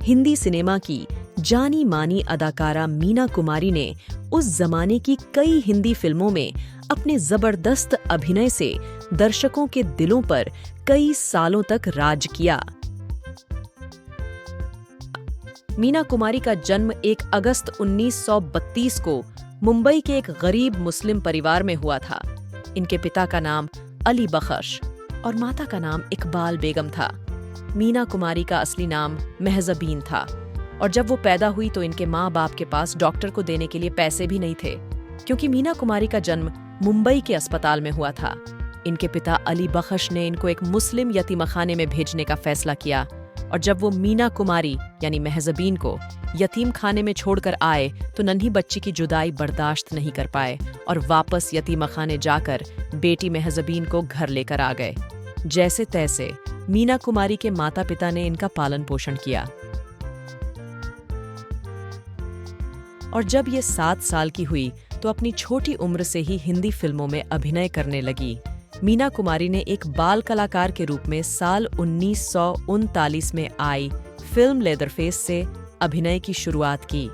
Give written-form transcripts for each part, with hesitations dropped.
Hindi cinema की जानी मानी अदाकारा मीना कुमारी ने उस जमाने की कई हिंदी फिल्मों में अपने जबरदस्त अभिनय से दर्शकों के दिलों पर कई सालों तक राज किया। मीना कुमारी का जन्म 1 अगस्त 1932 को मुंबई के एक गरीब मुस्लिम परिवार में हुआ था। इनके पिता का नाम अली बख्श और माता का नाम इकबाल बेगम था। मीना कुमारी का असली नाम महजबीन था और जब वो पैदा हुई तो इनके माँ बाप के पास डॉक्टर को देने के लिए पैसे भी नहीं थे, क्योंकि मीना कुमारी का जन्म मुंबई के अस्पताल में हुआ था। इनके पिता अली बख्श ने इनको एक मुस्लिम यतीमखाने में भेजने का फैसला किया और जब वो मीना कुमारी यानी महजबीन को यतीम खाने में छोड़कर आए तो नन्ही बच्ची की जुदाई बर्दाश्त नहीं कर पाए और वापस यतीमखाने जाकर बेटी महजबीन को घर लेकर आ गए। जैसे तैसे मीना कुमारी के माता पिता ने इनका पालन पोषण किया और जब ये 7 साल की हुई तो अपनी छोटी उम्र से ही हिंदी फिल्मों में अभिनय करने लगी। मीना कुमारी ने एक बाल कलाकार के रूप में साल 1939 में आई फिल्म लेदरफेस से अभिनय की शुरुआत की।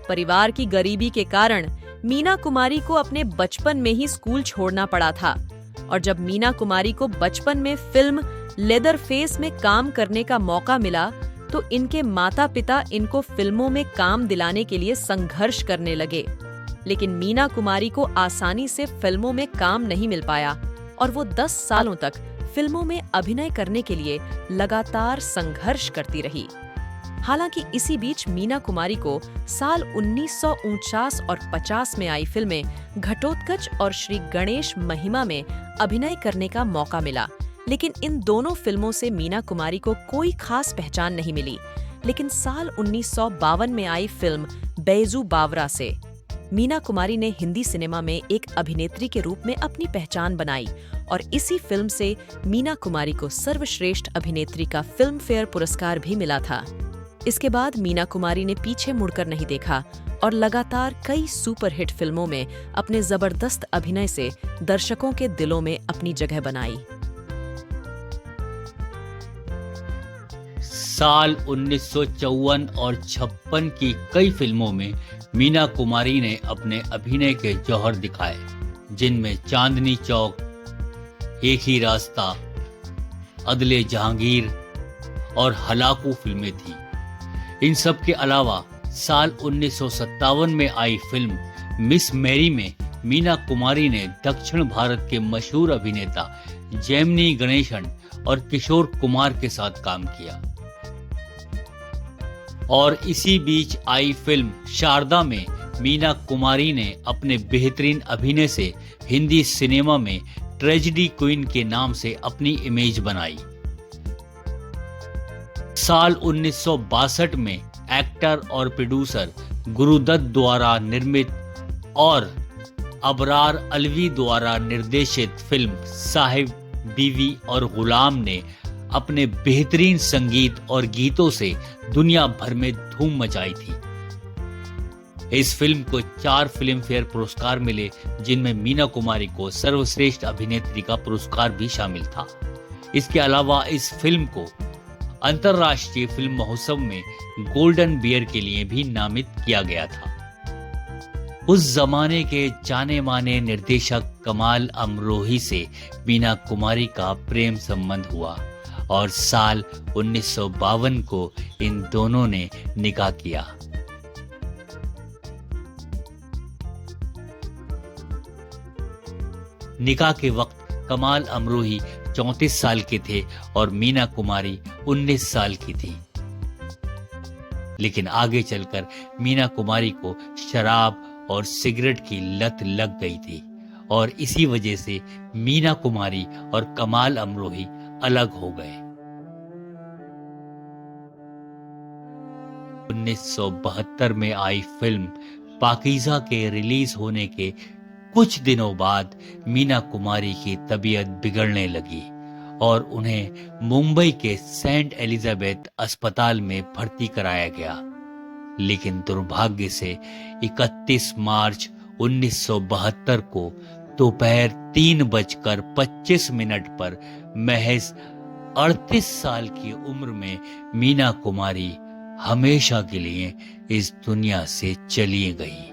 परिवार की गरीबी के कारण मीना कुमारी को अपने बचपन में ही स्कूल छोड़ना पड़ा था और जब मीना कुमारी को बचपन में फिल्म लेदरफेस में काम करने का मौका मिला तो इनके माता पिता इनको फिल्मों में काम दिलाने के लिए संघर्ष करने लगे, लेकिन मीना कुमारी को आसानी से फिल्मों में काम नहीं मिल पाया और वो 10 सालों तक फिल्मों में अभिनय करने के लिए लगातार संघर्ष करती रही। हालांकि इसी बीच मीना कुमारी को साल 1949 और 50 में आई फिल्में घटोत्कच और श्री गणेश महिमा में अभिनय करने का मौका मिला, लेकिन इन दोनों फिल्मों से मीना कुमारी को कोई खास पहचान नहीं मिली। लेकिन साल 1952 में आई फिल्म बैजू बावरा से मीना कुमारी ने हिंदी सिनेमा में एक अभिनेत्री के रूप में अपनी पहचान बनाई और इसी फिल्म से मीना कुमारी को सर्वश्रेष्ठ अभिनेत्री का फिल्म फेयर पुरस्कार भी मिला था। इसके बाद मीना कुमारी ने पीछे मुड़कर नहीं देखा और लगातार कई सुपरहिट फिल्मों में अपने जबरदस्त अभिनय से दर्शकों के दिलों में अपनी जगह बनाई। साल 1954 और 56 की कई फिल्मों में मीना कुमारी ने अपने अभिनय के जौहर दिखाए, जिनमें चांदनी चौक, एक ही रास्ता, अदले जहांगीर और हलाकू फिल्में थीं। इन सब के अलावा साल 1957 में आई फिल्म मिस मैरी में मीना कुमारी ने दक्षिण भारत के मशहूर अभिनेता जेमिनी गणेशन और किशोर कुमार के साथ काम किया और इसी बीच आई फिल्म शारदा में मीना कुमारी ने अपने बेहतरीन अभिनय से हिंदी सिनेमा में ट्रेजेडी क्वीन के नाम से अपनी इमेज बनाई। साल 1962 में एक्टर और प्रोड्यूसर गुरुदत्त द्वारा निर्मित और अबरार अलवी द्वारा निर्देशित फिल्म साहिब बीवी और गुलाम ने अपने बेहतरीन संगीत और गीतों से दुनिया भर में धूम मचाई थी। इस फिल्म को 4 फिल्म फेयर पुरस्कार मिले, जिनमें मीना कुमारी को सर्वश्रेष्ठ अभिनेत्री का पुरस्कार भी शामिल था। इसके अलावा इस फिल्म को अंतर्राष्ट्रीय फिल्म महोत्सव में गोल्डन बियर के लिए भी नामित किया गया था। उस जमाने के जाने माने निर्देशक कमाल अमरोही से मीना कुमारी का प्रेम संबंध हुआ और साल 1952 को इन दोनों ने निकाह किया। निकाह के वक्त कमाल अमरोही 34 साल के थे और मीना कुमारी 19 साल की थी। लेकिन आगे चलकर मीना कुमारी को शराब और सिगरेट की लत लग गई थी और इसी वजह से मीना कुमारी और कमाल अमरोही अलग हो गए। 1972 में आई फिल्म पाकीज़ा के रिलीज होने के कुछ दिनों बाद मीना कुमारी की तबीयत बिगड़ने लगी और उन्हें मुंबई के सेंट एलिजाबेथ अस्पताल में भर्ती कराया गया। लेकिन दुर्भाग्य से 31 मार्च 1972 को दोपहर 3:25 पर महज 38 साल की उम्र में मीना कुमारी हमेशा के लिए इस दुनिया से चली गई।